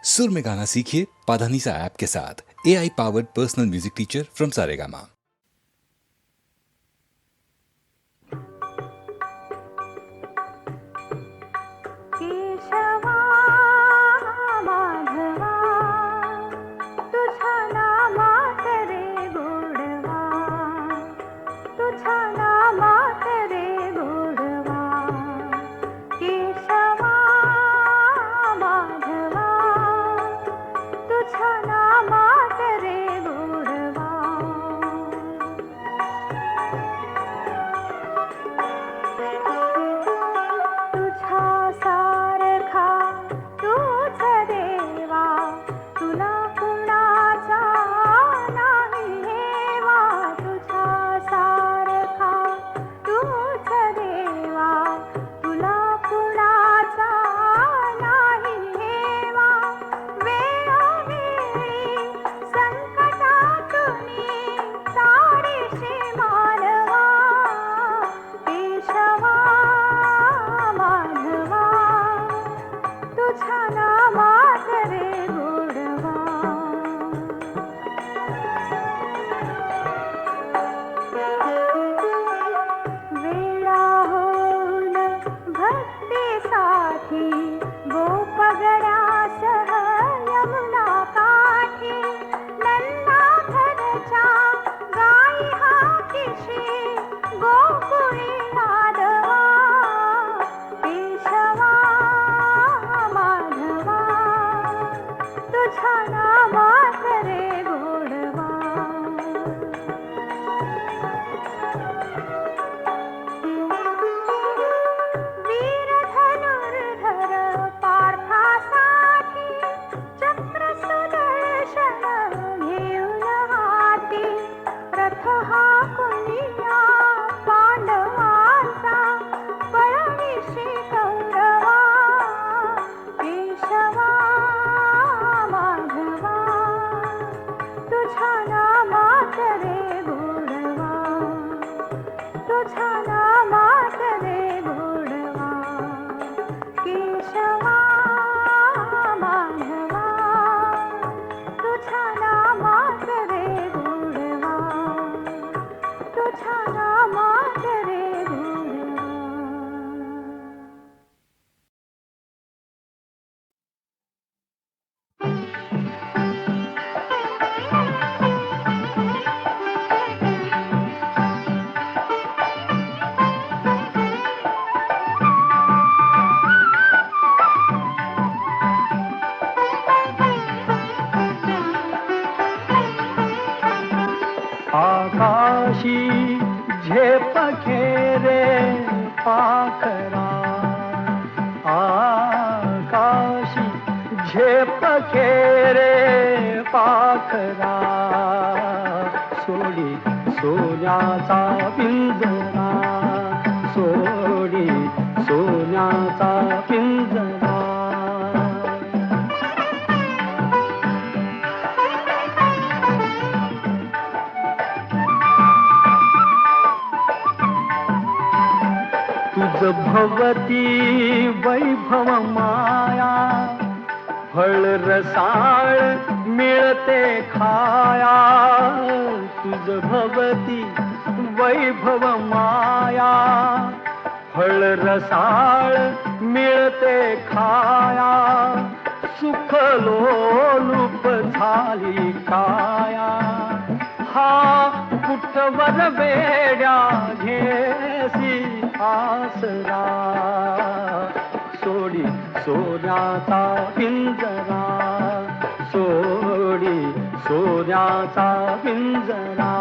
सुर में गाना सीखिए पाधानीसा ऐप के साथ। AI powered personal music teacher from Saregama. केशवा माधवा तुझा नामात रे गोडवा, तुझा नामात रे गोडवा. केशवा माधवा तुझा नामात रे गोडवा. तुझा सारखा तूच देवा, तुला कुणाचा नाही हेवा. तुझा सारखा तूच देवा, तुला कुणाचा नाही हेवा. वेळोवेळी संकटातुनी तारीशी मानवा. केशवा माधवा तुझा नामात रे गोडवा. वेळा होऊन भक्तीसाठी गोपगडासह यमुना काठी. नंदाधरच्या गाई हाकीशी गोकुळी नादवा. केशवा माधवा तुझा नामात रे गोडवा. वीर धनुर्धर पार्थासाठी चक्र सुदर्शन घेऊन हाती. रथ हा कुणिया पांडवांचा पळविशी कौरवा. केशवा माधवा तुझा नामात रे गोडवा, तुझा नामात रे गोडवा. केशवा माधवा तुझा नामात रे गोडवा, तुझा नामात रे गोडवा. आकाशी झेप खेरे पाखरा, आकाशी झेप खेरे पाखरा. सोडी सोन्याचा पिंजरा, सोडी सोन्याचा पिंजरा. तुझ भवती वैभव माया, फळ रसाळ मिळते खाया. तुझ भवती वैभव माया, फळ रसाळ मिळते खाया. सुख लोलूप झाली काया, हा कुठवर वेड्या घेसी आसरा. सोडी सोन्याचा पिंजरा, सोडी सोन्याचा पिंजरा.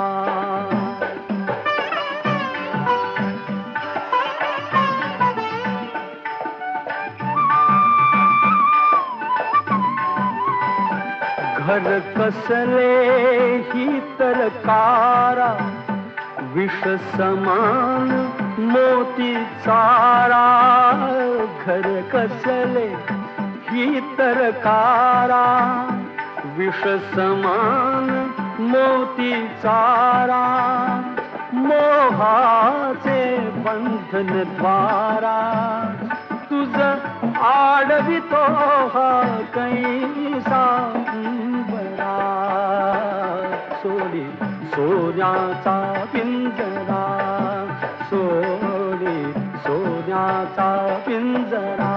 घर कसले ही तरकारा, विष समान मोती चारा. घर कसले ही तरकारा, विष समान मोती चारा. मोहाचे बंधन द्वारा, तुझ आडवितो हा कैसा सोन्याचा पिंजरा, सोडी सोन्याचा पिंजरा.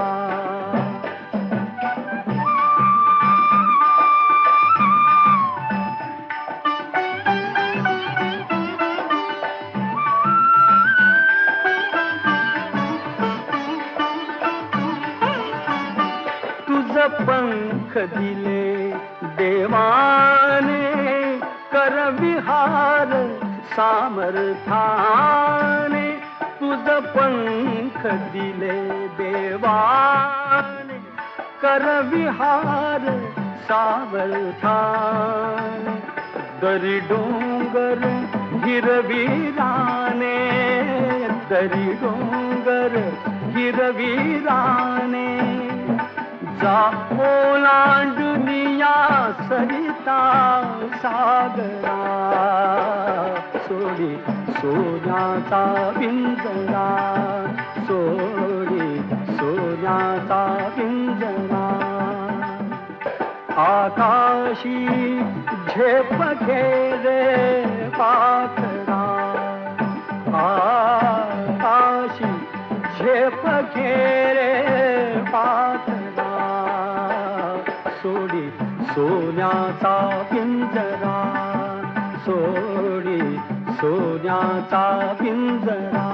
पंख दिले देवाने, कर विहार सामर्थाने. तुझ पंख दिले देवाने, कर विहार सामर्थाने. दरी डोंगर हिरवीराने, दरी डोंगर हिरवीराने. जा ओलांडुनिया सरिता सागरा, सोडी सोन्याचा पिंजरा, सोडी सोन्याचा पिंजरा. आकाशी झेप घेरे पाखरा, आकाशी झेप घेरे पाखरा. सोडी सोन्याचा पिंजरा, सोडी सोन्याचा पिंजरा.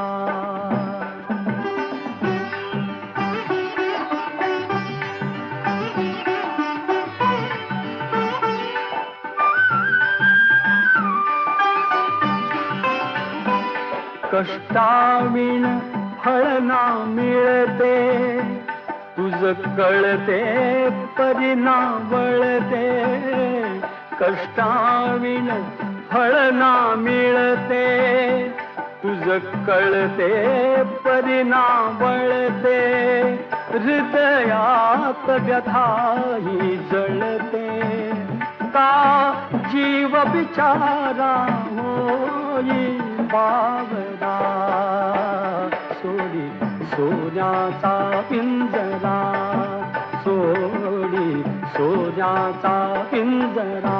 कष्टाविण फळ ना मिळते, तुझ कळते परिणा वळते. कष्टाविण फळ ना मिळते, तुझ कळते परिणा वळते. हृदयात व्यथाही जळते, का जीव बिचारा होई बावरा. सोडी सोन्याचा पिंजरा, सोडी सोन्याचा पिंजरा.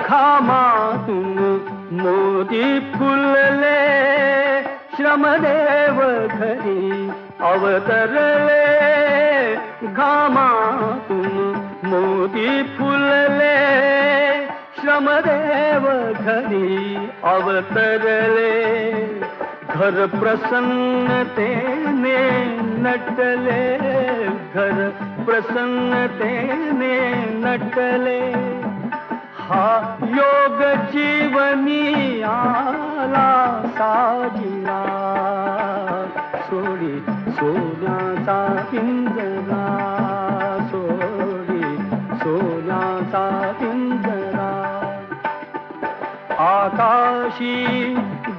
घामातून मोती फुलले, श्रमदेव घरी अवतरले. घामातून मोती फुलले, श्रमदेव घरी अवतरले. घर प्रसन्नतेने नटले, घर प्रसन्नतेने नटले. हा योग जीवनी आला साजिरा, सोडी सोन्याचा पिंजरा, सोडी सोन्याचा पिंजरा. आकाशी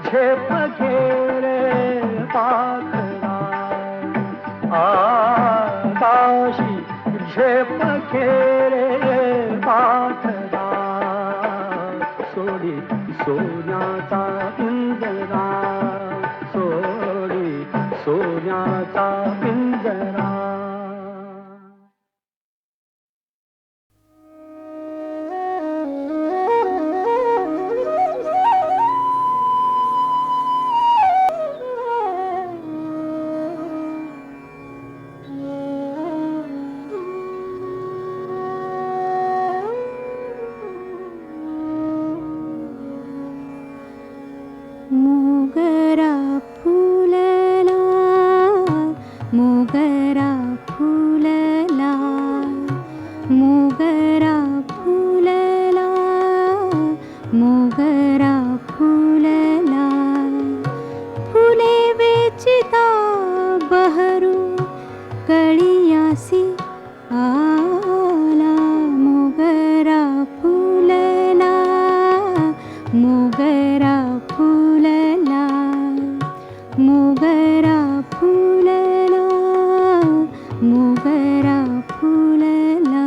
झेप घेरे पाखरा, आकाशी झेप घेरे पाखरा. सोडी सोन्याचा पिंजरा, सोडी सोन्याचा पिंजरा. मोगरा फुलला, मोगरा फुलला, मोगरा फुलला, मोगरा फुलला. फुले वेचिता बहरू कळियासी आला. मोगरा फुलला, मोगरा फुलला, मोगरा फुलला, मोगरा फुलला.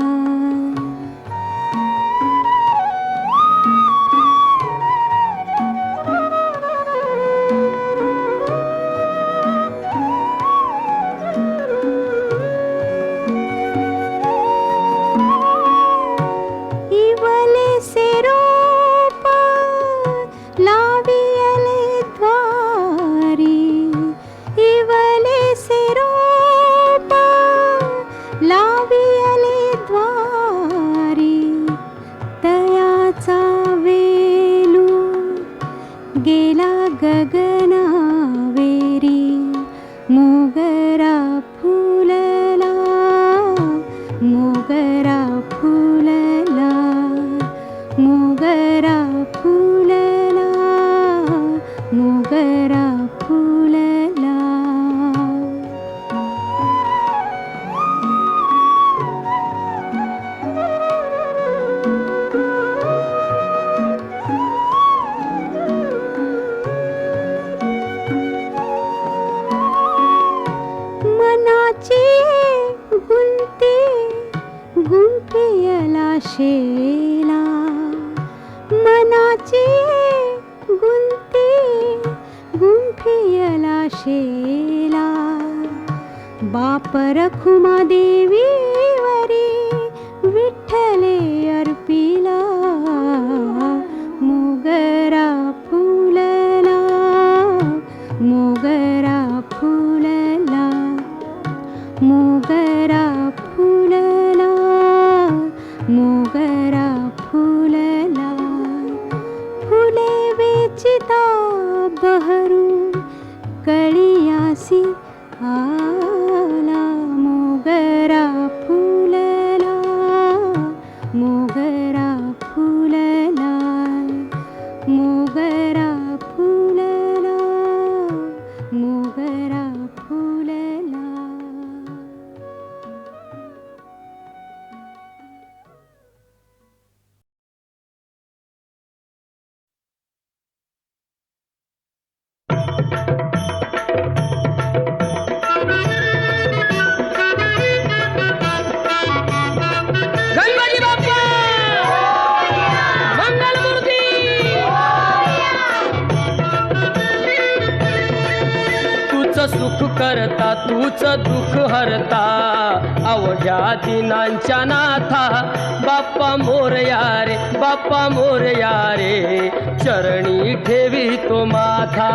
माझी गुंती गुंफियला शेला बाप रखुमा देवीवरी विठ्ठले अर्पिला मोगरा फुलला मोगरा फुलला मोगरा फुलला मोगरा फुलला फुले वेचिता बहरू कळियासी आला मोगरा फुलला मोगरा फुलला मोगरा फुलला मोगरा फुलला. गणपती बाप्पा मंगलमूर्ती तूच सुख करता तूच दुःख हरता अवघ्या दिनांच्या नाथा बाप्पा मोरया रे बाप्पा मोरया रे चरणी ठेवी तो माथा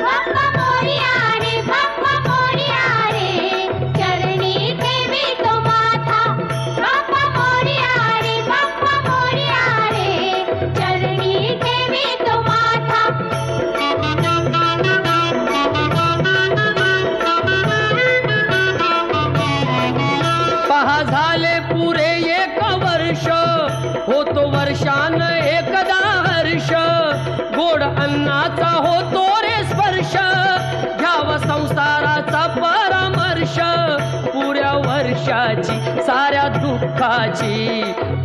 बाप्पा मोरया रे बाप्पा मोरया रे चरणी ठेवी तो माथा बाप्पा मोरया रे बाप्पा मोरया रे चरणी ठेवी तो माथा. पहा झाले पुरे एक वर्ष होतो वर्षान एकदा हर्ष गोड अन्नाचा होतो रे स्पर्श घ्यावा संसाराचा परामर्श पुऱ्या वर्षाची साऱ्या दुःखाची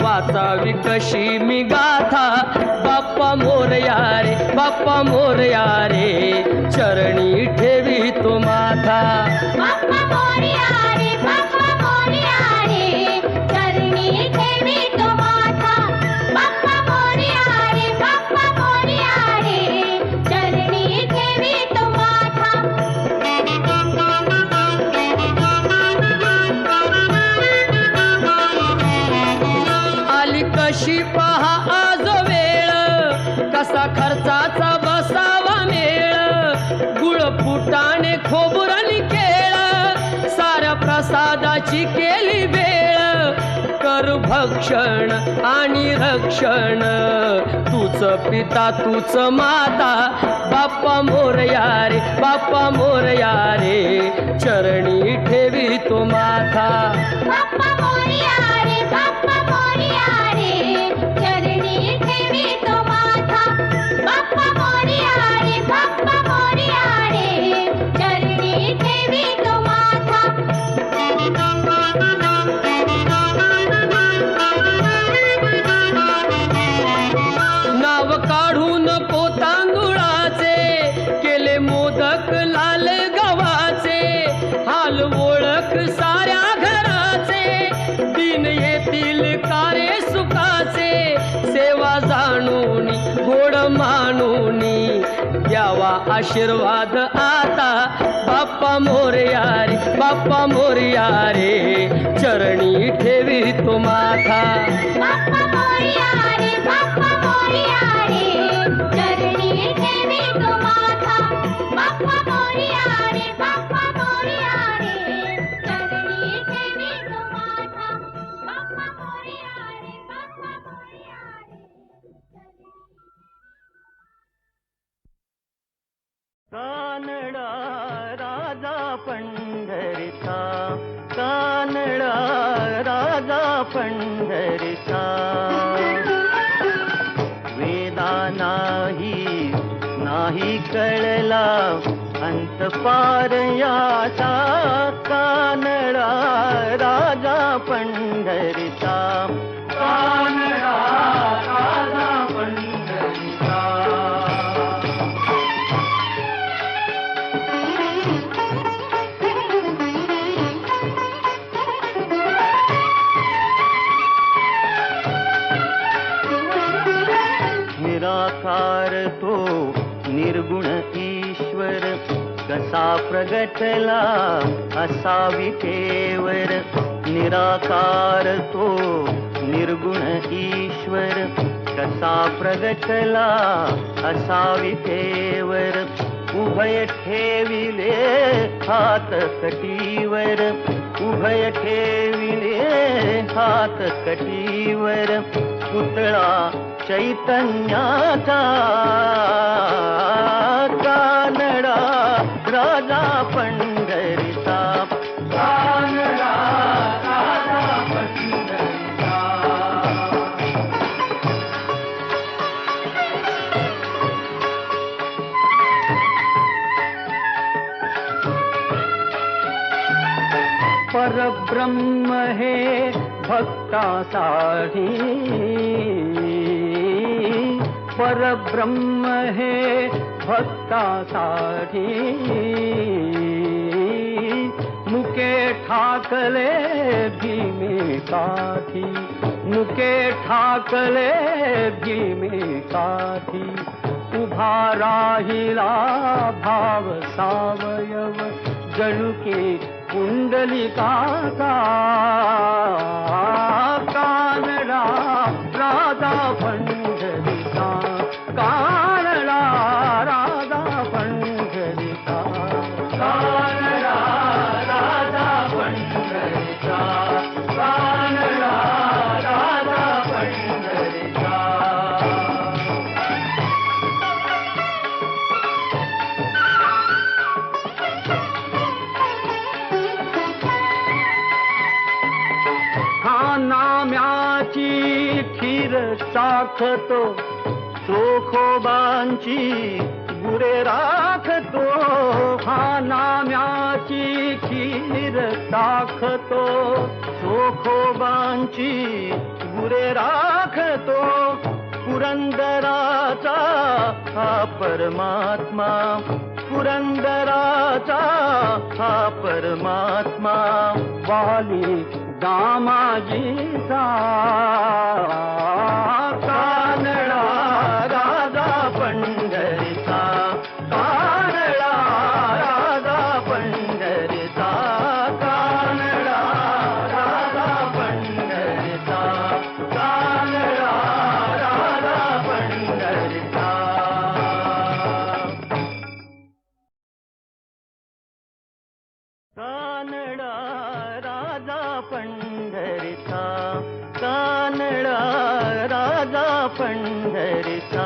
वाचावी कशी मी गाथा बाप्पा मोरया रे बाप्पा मोरया रे चरणी ठेवी तो माथा बाप्पा मोरया रे बाप्पा मोरया रे चरणी ठेवी तो माथा बाप्पा मोरया रे बाप्पा मोरया रे चरणी ठेवी तो माथा. आली कशी पहा आज वेळ कसा खर्चाचा बसावा मेळ गुळ फुटाणे खोबरणी केळ साऱ्या प्रसादाची केली वेळ कर भक्षण आणि रक्षण तूच पिता तूच माता बाप्पा मोरया रे बाप्पा मोरया रे चरणी ठेवी तो माथा बाप्पा मोरया रे बाप्पा मोरया रे चरणी ठेवी तो माथा बाप्पा मोरया रे बाप्पा मोरया रे चरणी ठेवी तो माथा. नाव काढून तांदुळाचे केले मोदक लाल गव्हाचे हाल ओळख साऱ्या घराचे दिन येतील कारे सुखाचे सेवा जाणून गोड मानून द्यावा आशीर्वाद आता बाप्पा मोरया रे बाप्पा मोरया रे चरणी ठेवी तो माथा बाप्पा मोरया रे बाप्पा मोरया रे चरणी ठेवी तो माथा बाप्पा मोरया रे बाप्पा मोरया रे चरणी ठेवी तो माथा बाप्पा मोरया रे बाप्पा मोरया रे. कानडा राजा पंढरीचा कानडा राजा पंढरीचा वेदा नाही कळला अंत पार याचा कानडा राजा पंढरीचा कानडा राजा पंढरीचा. निराकार तो निर्गुण ईश्वर कसा प्रगटला असा विटेवर निराकार तो निर्गुण ईश्वर कसा प्रगटला असा विटेवर उभय ठेविले हात कटीवर उभय ठेविले हात कटीवर पुतळा चैतन्याचा कानडा राजा पंढरीचा कानडा राजा पंढरीचा परब्रह्म हे भक्तासाठी परब्रह्म हे भक्तासाठी मुके ठाकले भीमेकाठी मुके ठाकले भीमेकाठी उभा राहिला भाव सावयव जणुके पुंडलिकाचा कानडा राजा पंढरीचा कानडा राजा पंढरीचा कानडा राजा पंढरीचा कानडा राजा पंढरीचा नाम्याची खीर चाखतो चोखोबांची गुरे राखतो हा नाम्याची खीर चाखतो चोखोबांची गुरे राखतो पुरंदराचा हा परमात्मा पुरंदराचा हा परमात्मा वाली दामाजीचा कानडा राजा पंढरीचा कानडा राजा पंढरीचा कानडा राजा पंढरीचा कानडा राजा पंढरीचा कानडा राजा पंढरीचा कानडा राजा पंढरीचा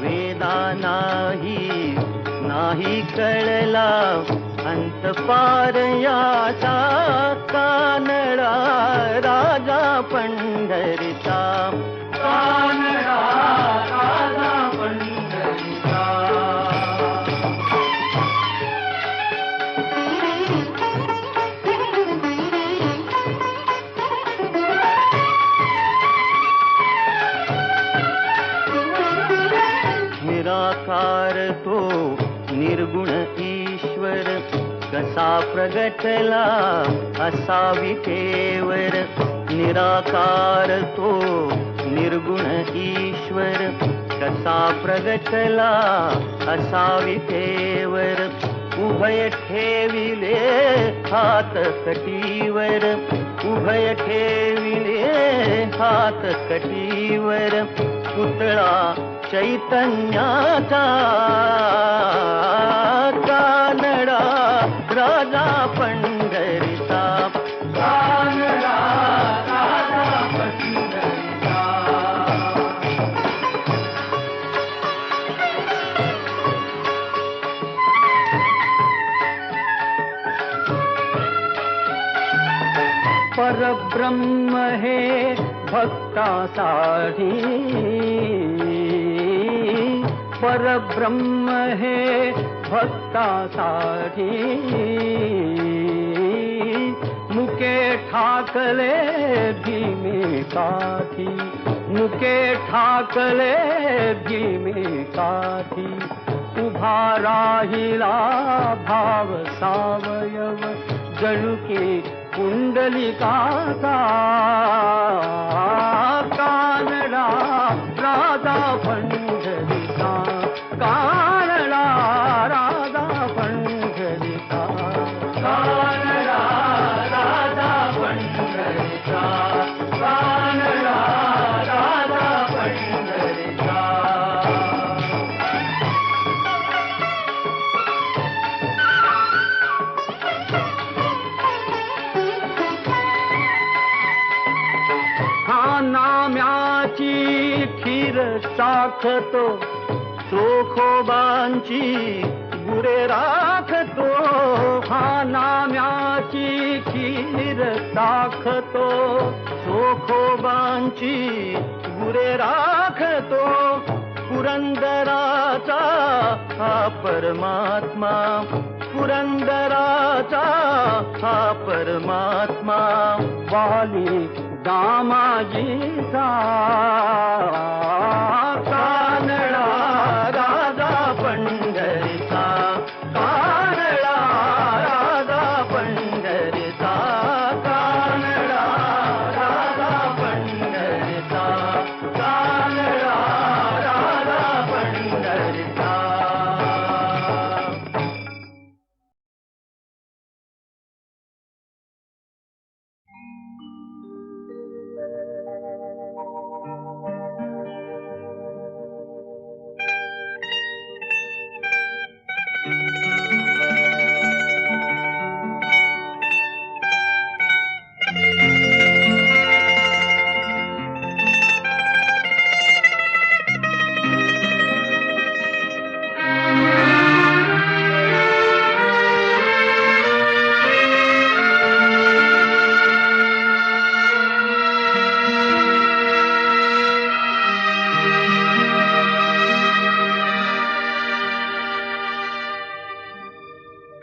वेदा नाही कळला अंत पार याचा कानडा राजा पंढरीचा कानडा राजा पंढरीचा निराकार तो निर्गुण ईश्वर कसा प्रगटला असा विटेवर निराकार तो निर्गुण ईश्वर कसा प्रगटला असा विटेवर उभय ठेविले हात कटीवर उभय ठेविले हात कटीवर पुतळा चैतन्याचा कानडा राजा पंढरीचा कानडा राजा पंढरीचा परब्रह्म हे भक्तासाठी परब्रह्म हे भक्तासाठी मुके ठाकले भीमेकाठी मुके ठाकले भीमेकाठी उभा राहिला भाव सावयव जणुके पुंडलिकाचा कानडा राजा पंढरीचा, कानडा राजा पंढरीचा, कानडा राजा पंढरीचा, कानडा राजा पंढरीचा. हा नाम्याची खीर साखतो, चोखोबांची गुरे राखतो. हा नाम्याची खीर साखतो, चोखोबांची गुरे राखतो. पुरंदराचा हा परमात्मा, पुरंदराचा हा परमात्मा, वाली दामाजीचा, कानडा राजा पंढरीचा, कानडा राजा पंढरीचा, कानडा राजा पंढरीचा, कानडा राजा पंढरीचा.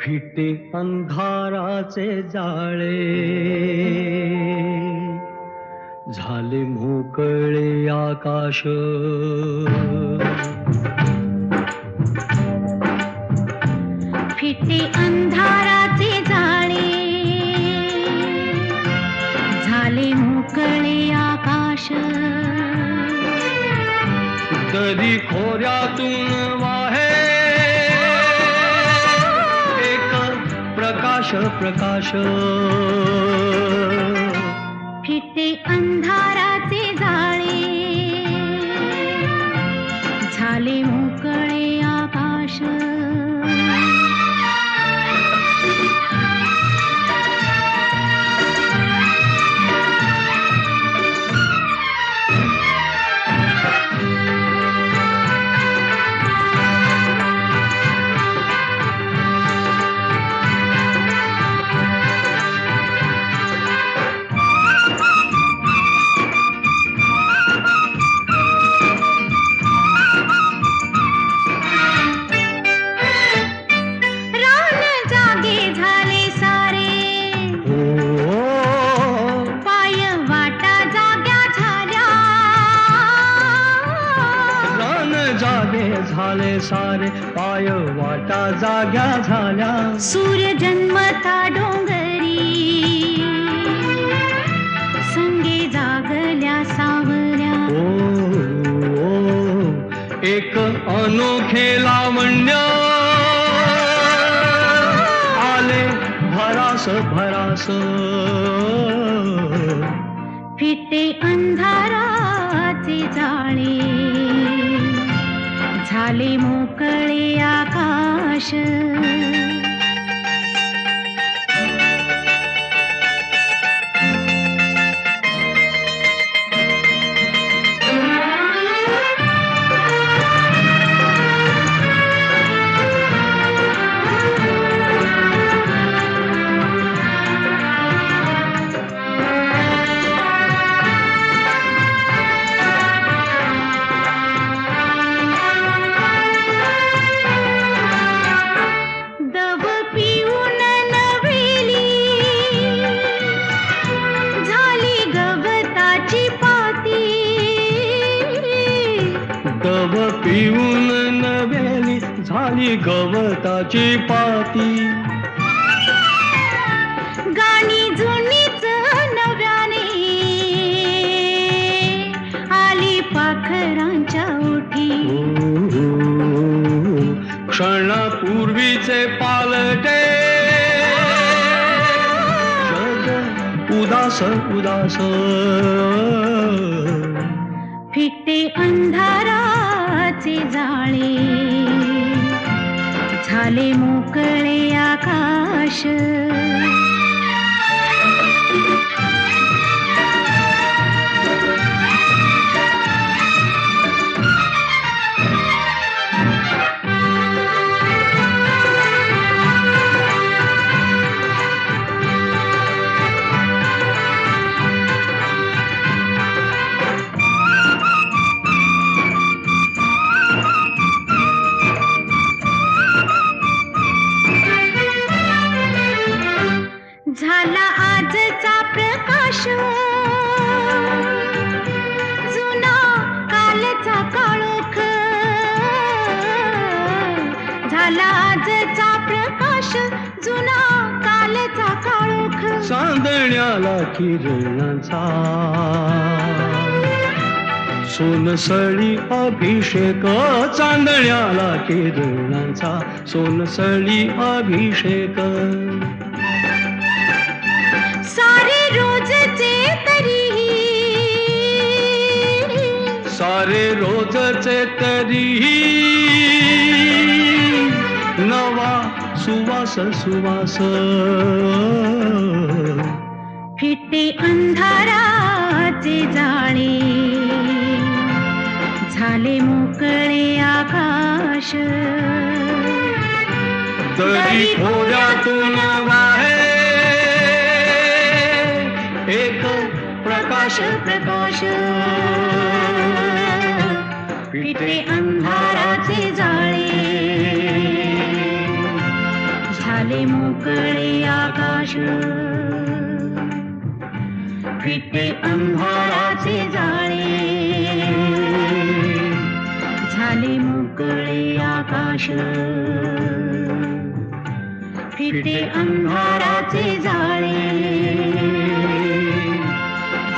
फिटे अंधाराचे जाळे, झाले मोकळे आकाश. फिटे अंधाराचे जाळे, झाले मोकळे आकाश. कधी खोऱ्यातून वाहे प्रकाश प्रकाश. फिटे अंधाराचे जाळे, झाले मोकळे आकाश. झाले सारे, पाय वाटा जाग्या झाल्या. सूर्य जन्मता डोंगरी, संगे जागल्या सावऱ्या. ओ एक अनोखे लावण्य आले भरास भरास. फिटे अंधाराचे जाळे, झाले मोकळे आकाश. पिऊन नव्यानी झाली गवताची पाती. गाणी जुनीच नव्याने आली फुलाच्या ओठी. क्षणापूर्वीचे पालटे जग उदास उदास. फिटे अंधाराचे जाळे झाले मोकळे आकाश. झाला आजचा प्रकाश जुना कालचा काळोख. झाला आजचा प्रकाश जुना कालचा काळोख. चांदण्याला किरणाचा सोनसळी अभिषेक. चांदण्याला किरणाचा सोनसळी अभिषेक. सारे रोजचे तरीही सारे रोजचे तरीही नवा सुवास सुवास. फिटे अंधाराचे जाळे झाले मोकळे आकाश. दरी खोऱ्यातून वाहे एक प्रकाश प्रकाश. फिटे अंधाराचे जाळे झाले मोकळे आकाश. फिटे अंधाराचे जाळे झाले मोकळे आकाश. फिटे अंधाराचे जाळे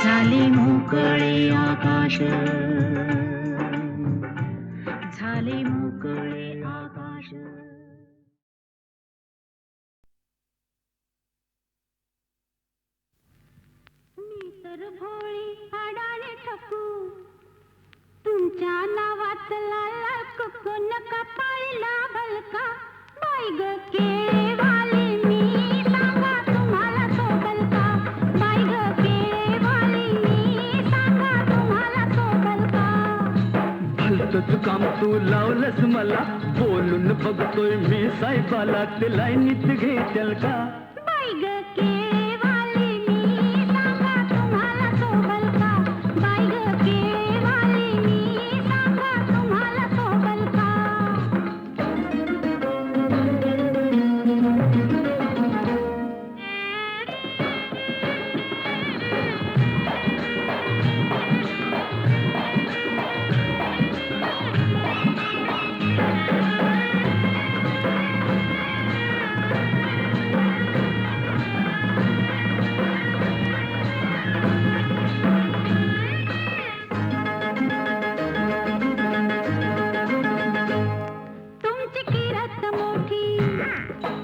झाले मोकळे आकाश. झाले मोकळे आकाश. मी तर भोळी अडाणी ठकू तुमच्या नावातला लाकू नका पाळीला भलका. बाई ग केळेवाली मी सांगा तुम्हाला सोबल का. बाई ग केळेवाली मी सांगा तुम्हाला सोबल का. भलतंच काम तू लावलंस मला बोलून बघतोय मी साहेबाला ते लाईनीत घेतल का. बाई ग केळेवाली मी सांगा तुम्हाला सोबल का. बाई ग केळेवाली मी सांगा तुम्हाला सोबल का. तुमची किरत मोठी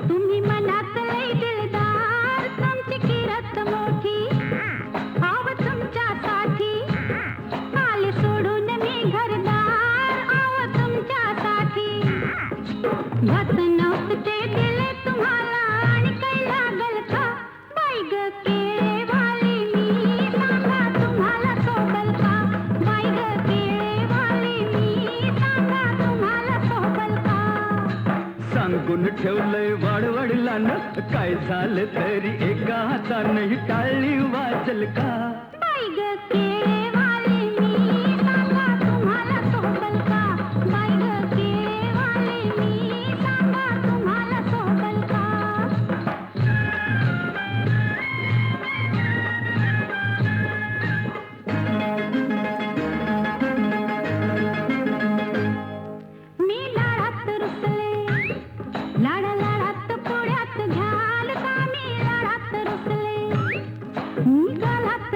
तुम्ही मनात लई दिलदार. तुमची किरत मोठी आव तुमच्यासाठी आले सोडून मी घरदार. आव तुमच्यासाठी भत नव्हते दिले तुम्हाला आणि काही लागल का. बाई ग केळेवाली मी सांगा तुम्हाला सोबल का. बाई ग केळेवाली मी सांगा तुम्हाला सोबल का. सांगून ठेवलंय वाडवडिलानं काय झालं तरी एका हातानं टाळली वाजल का. बाई ग केळेवाली मी सांगा तुम्हाला सोबल का. बाई ग केळेवाली मी सांगा तुम्हाला सोबल का. मी लाडात रुसले लाड लाडात पुढ्यात घ्याल का. मी लाडात रुसले मी गालात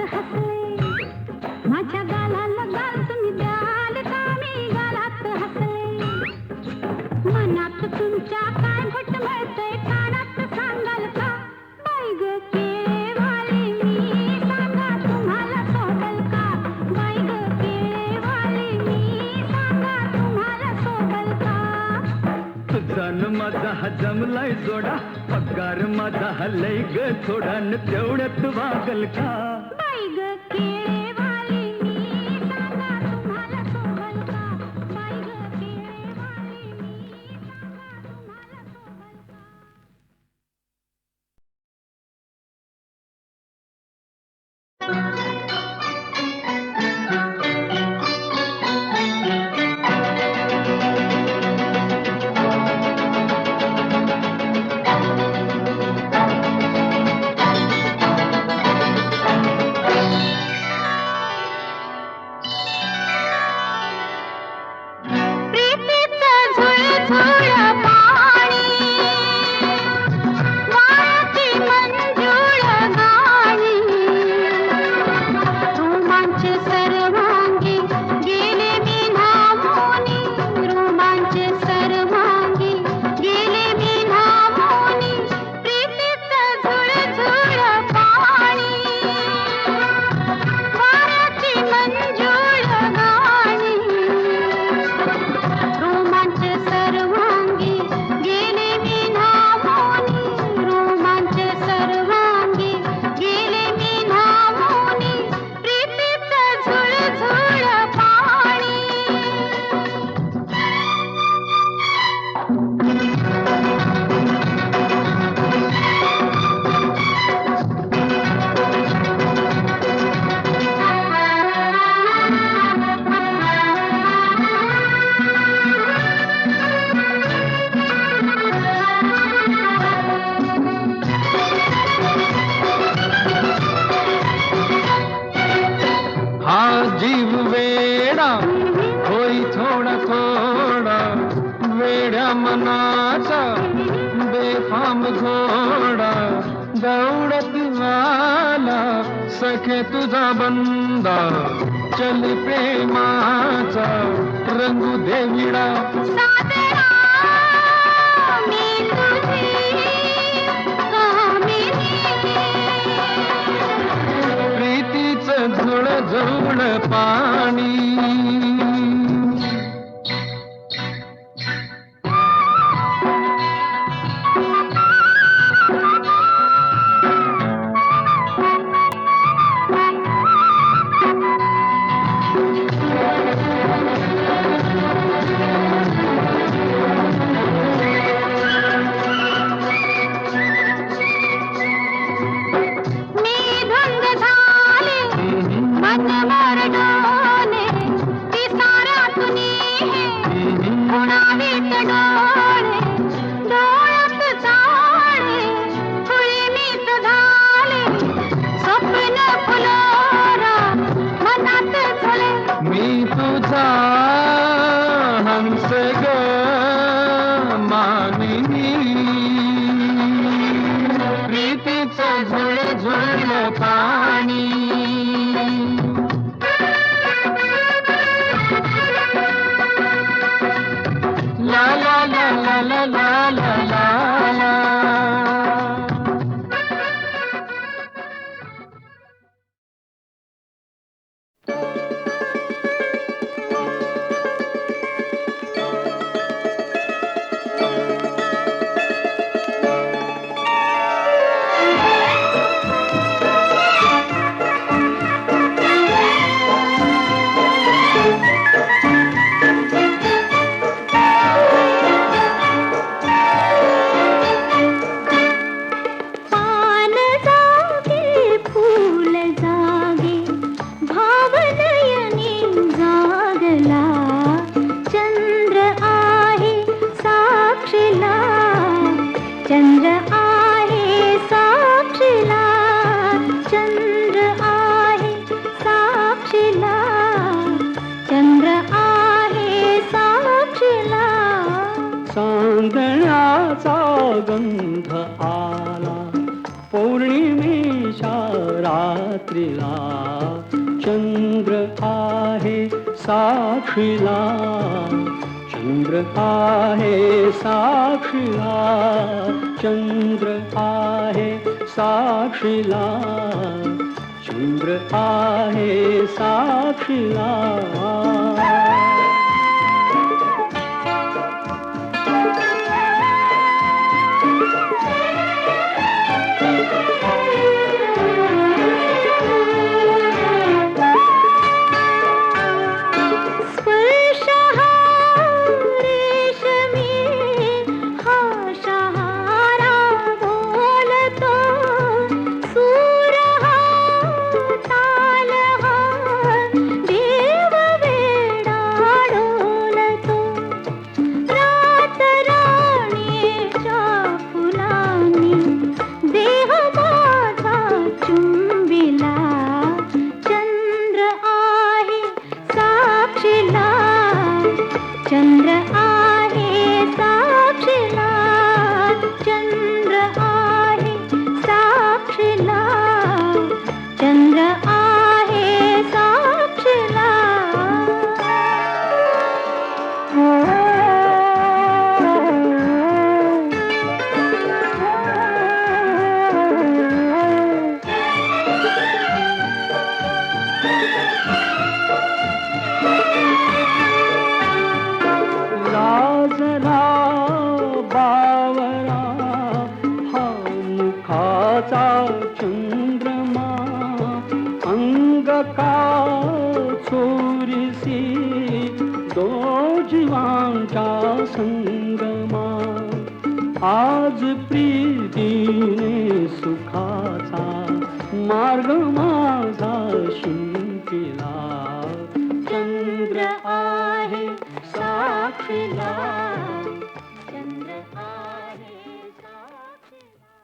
माझा हा जमलाय जोडा पगार माझा हल्लय ग थोडा न तेवढ्यात वागल का बाई ग केळेवाली मी सांगा तुम्हाला शोभल का बाई ग केळेवाली मी सांगा तुम्हाला शोभल का प्रीतीचं झुळझुळ पाणी वाळती मंजुळ गाणी रोमांच सर्वांगी गेले मी नामोनी रोमांच सर्वांगी गेले मी नामोनी प्रीतीचं झुळझुळ पाणी वाळती मंजुळ गाणी रोमांच सर्वांगी गेले मी नामोनी रोमांच सर्वांगी गेले मी नामोनी प्रीतीचं झुळझुळ पाणी हा जीव वेडा होई थोडा थोडा वेड्या मनाचा बेफाम घोडा दौडत वाला सखे तुझा बंदा चल प्रेमाचा रंगू दे विडा सादरा मी तुझी कामिनी प्रीतीचं झुळझुळ पाणी मी धुंद झाले मन मरडोने ती साऱ्यातुनी हे गुणावीत डोळे डोळ्यात चाळे फुलमीत झाले स्वप्न फुलोरा मनात झुले मी तुझा हंस ग मानिनी प्रीतीचं झुळझुळ पाणी ला ला ला ला ला ला ला ला ला पान जागे फूल जागे भावनयनी जागला चंद्र आहे साक्षीला चंद्र आहे साक्षीला चंद्र आहे साक्षीला चंद्र आहे साक्षीला चांदण्याचा गंध आला पौर्णिमेच्या रात्रीला चंद्र आहे साक्षीला चंद्र आहे साक्षीला चंद्र आहे साक्षीला चंद्र आहे साक्षीला जीवांच्या संगमा आज प्रीतीने सुखाचा मार्ग माझा शिंपिला चंद्र आहे साक्षीला चंद्र आहे साक्षीला.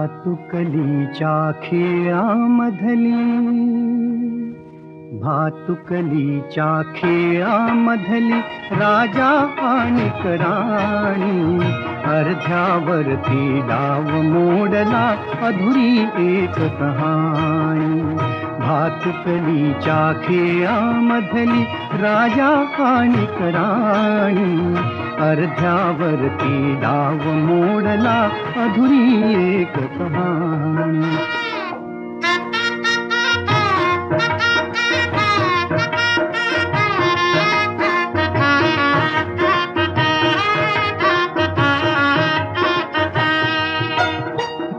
भातुकलीच्या खेळामधली भातुकलीच्या खेळामधली राजा आणि राणी अर्ध्यावरती डाव मोडला अधुरी एक कहाणी भातुकलीच्या खेळामधली राजा आणि राणी अर्ध्यावरती डाव मोडला अधुरी एक कहाणी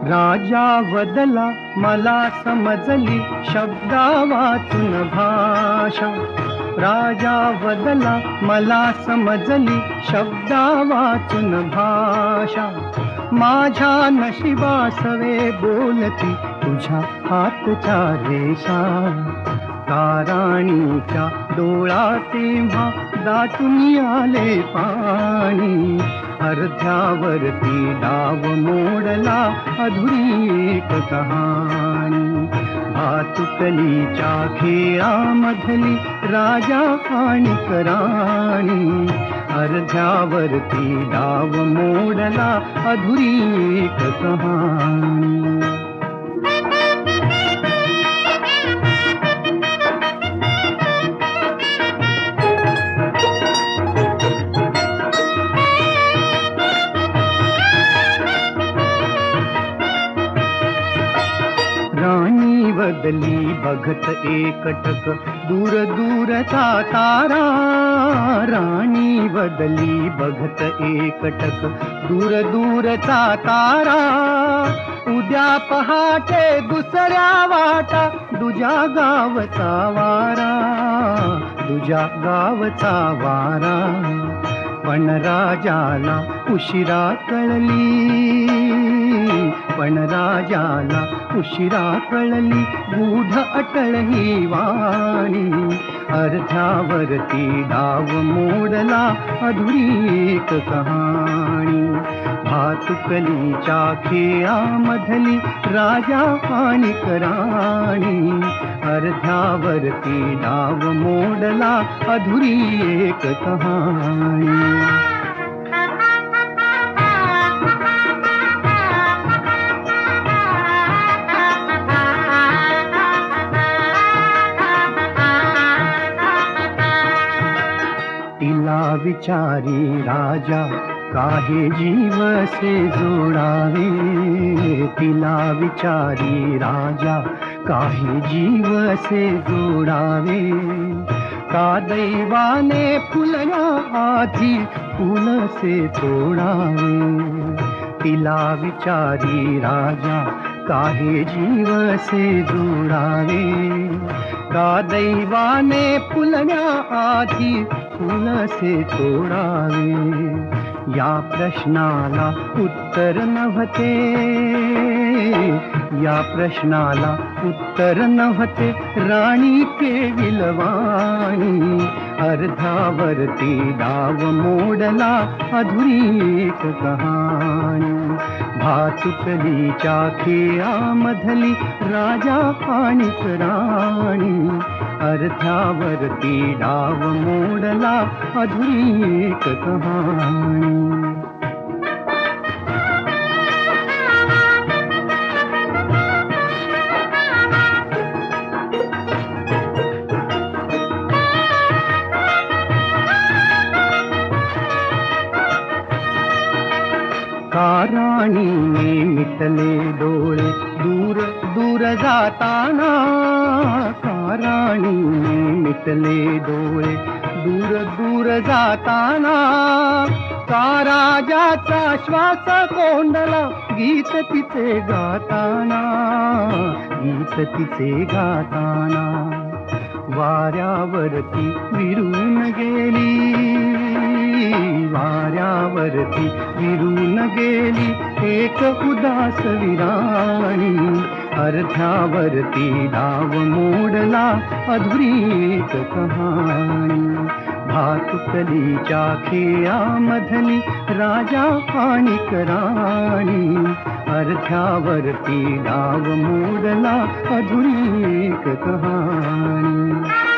राजा वदला मला समजली शब्दा वाचून भाषा राजा वदला मला समजली शब्दा वाचून भाषा माझ्या नशिबासवे बोलती तुझ्या हातच्या रेषा ताराणीच्या डोळा तेव्हा दाटून आले पाणी अर्ध्यावरती डाव मोडला अधुरी एक कहाणी भातुकलीच्या खेळामधली राजा आणि राणी अर्ध्यावरती डाव मोडला अधुरी एक कहाणी राणी बदली बघत एकटक दूर दूरचा तारा राणी बदली बघत एकटक दूर दूरचा तारा उद्या पहाटे दुसऱ्या वाटा तुझ्या गावचा वारा तुझ्या गावचा वारा पण राजाला उशिरा कळली पण राजाला उशिरा कळली गूढ अटळ ही वाणी अर्ध्यावरती डाव मोडला अधुरी एक कहाणी भातुकलीच्या खेळामधली राजा आणि राणी अर्ध्यावरती डाव मोडला अधुरी एक कहाणी तिला विचारी राजा काहे जीव से जोडावे तिला विचारी राजा काहे जीव से जोडावे का दैवाने फुलया आधी फूल से तोडावे तिला विचारी राजा काहे जीव से जोडावे का दैवाने फुलया आधी फूल से तोडावे या प्रश्नाला उत्तर नव्हते या प्रश्नाला उत्तर नव्हते राणी केविलवाणी अर्धावरती डाव मोडला अधुरी एक कहाणी भातुकलीच्या खेळामधली राजा आणि राणी अर्ध्यावरती डाव मोडला अधुरी एक कहाणी काराणीने मिटले डोळे दूर दूर जाताना, काराणीने मिटले डोळे दूर दूर जाताना, काराजाचा श्वास कोंडला गीत तिचे गाताना, गीत तिचे गाताना. वाऱ्यावरती विरून गेली, वाऱ्यावरती विरून गेली एक उदास विराणी. अर्ध्यावरती डाव मोडला अधुरी एक कहाणी. भातुकलीच्या खेळामधली राजा आणि राणी. अर्ध्यावरती डाव मोडला अधुरी एक कहाणी.